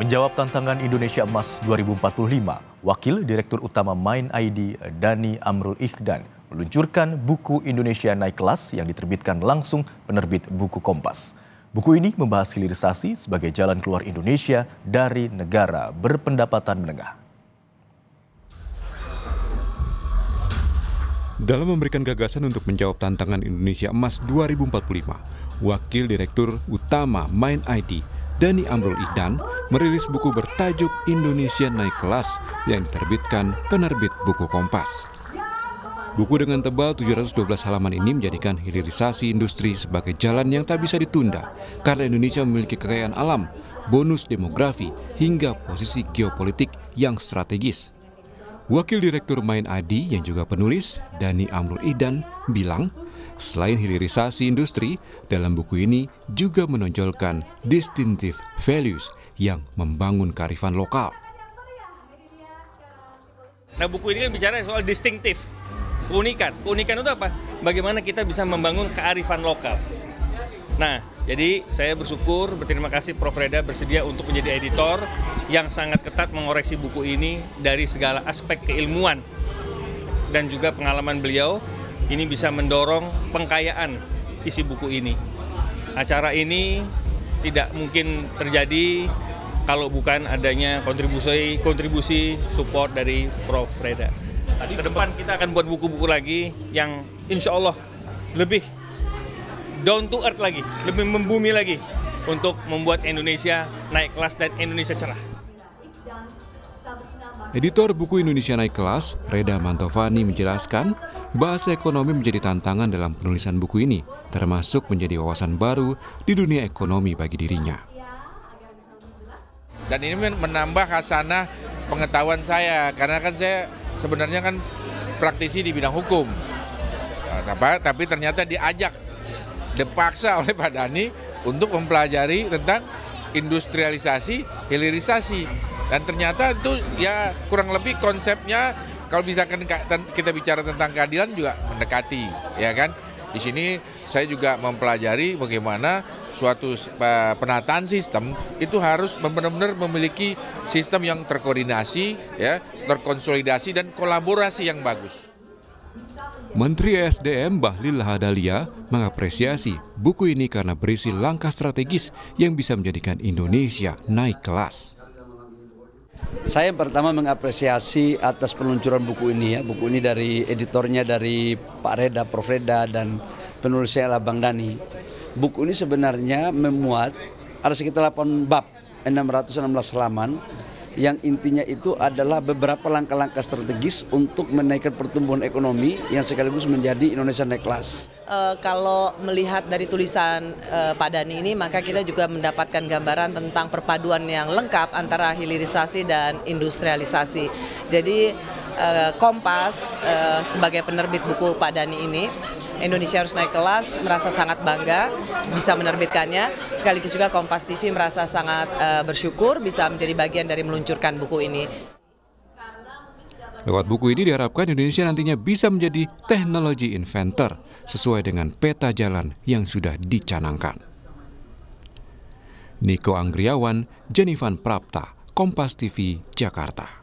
Menjawab tantangan Indonesia Emas 2045, Wakil Direktur Utama Mind ID Dhani Amrul Ikhdan meluncurkan buku Indonesia Naik Kelas yang diterbitkan langsung penerbit buku Kompas. Buku ini membahas hilirisasi sebagai jalan keluar Indonesia dari negara berpendapatan menengah. Dalam memberikan gagasan untuk menjawab tantangan Indonesia Emas 2045, Wakil Direktur Utama Mind ID Dhani Amrul Ikhdan merilis buku bertajuk Indonesia Naik Kelas yang diterbitkan penerbit buku Kompas. Buku dengan tebal 712 halaman ini menjadikan hilirisasi industri sebagai jalan yang tak bisa ditunda karena Indonesia memiliki kekayaan alam, bonus demografi, hingga posisi geopolitik yang strategis. Wakil Direktur Mind ID yang juga penulis, Dhani Amrul Ikhdan, bilang, selain hilirisasi industri, dalam buku ini juga menonjolkan distinctive values yang membangun kearifan lokal. Nah, buku ini kan bicara soal distinctive, keunikan. Keunikan itu apa? Bagaimana kita bisa membangun kearifan lokal. Nah, jadi saya berterima kasih Prof. Reda bersedia untuk menjadi editor yang sangat ketat mengoreksi buku ini dari segala aspek keilmuan dan juga pengalaman beliau. Ini bisa mendorong pengkayaan isi buku ini. Acara ini tidak mungkin terjadi kalau bukan adanya kontribusi support dari Prof. Reda. Ke depan kita akan buat buku-buku lagi yang insya Allah lebih down to earth lagi, lebih membumi lagi untuk membuat Indonesia naik kelas dan Indonesia cerah. Editor buku Indonesia Naik Kelas, Reda Mantovani, menjelaskan bahasa ekonomi menjadi tantangan dalam penulisan buku ini, termasuk menjadi wawasan baru di dunia ekonomi bagi dirinya. Dan ini menambah khasanah pengetahuan saya, karena kan saya sebenarnya kan praktisi di bidang hukum. Tapi ternyata dipaksa oleh Pak Dhani untuk mempelajari tentang industrialisasi, hilirisasi. Dan ternyata itu ya kurang lebih konsepnya kalau misalkan kita bicara tentang keadilan juga mendekati, ya kan? Di sini saya juga mempelajari bagaimana suatu penataan sistem itu harus benar-benar memiliki sistem yang terkoordinasi, ya, terkonsolidasi dan kolaborasi yang bagus. Menteri ESDM Bahlil Lahadalia mengapresiasi buku ini karena berisi langkah strategis yang bisa menjadikan Indonesia naik kelas. Saya pertama mengapresiasi atas peluncuran buku ini ya. Buku ini dari editornya dari Pak Reda, Prof. Reda, dan penulisnya adalah Bang Dhani. Buku ini sebenarnya memuat ada sekitar 8 bab, 616 halaman, yang intinya itu adalah beberapa langkah-langkah strategis untuk menaikkan pertumbuhan ekonomi yang sekaligus menjadi Indonesia naik kelas. Kalau melihat dari tulisan Pak Dhani ini, maka kita juga mendapatkan gambaran tentang perpaduan yang lengkap antara hilirisasi dan industrialisasi. Jadi Kompas sebagai penerbit buku Pak Dhani ini, Indonesia Harus Naik Kelas, merasa sangat bangga bisa menerbitkannya. Sekaligus juga Kompas TV merasa sangat bersyukur bisa menjadi bagian dari meluncurkan buku ini. Lewat buku ini diharapkan Indonesia nantinya bisa menjadi teknologi inventor sesuai dengan peta jalan yang sudah dicanangkan. Niko Anggriawan, Jenifan Prapta, Kompas TV, Jakarta.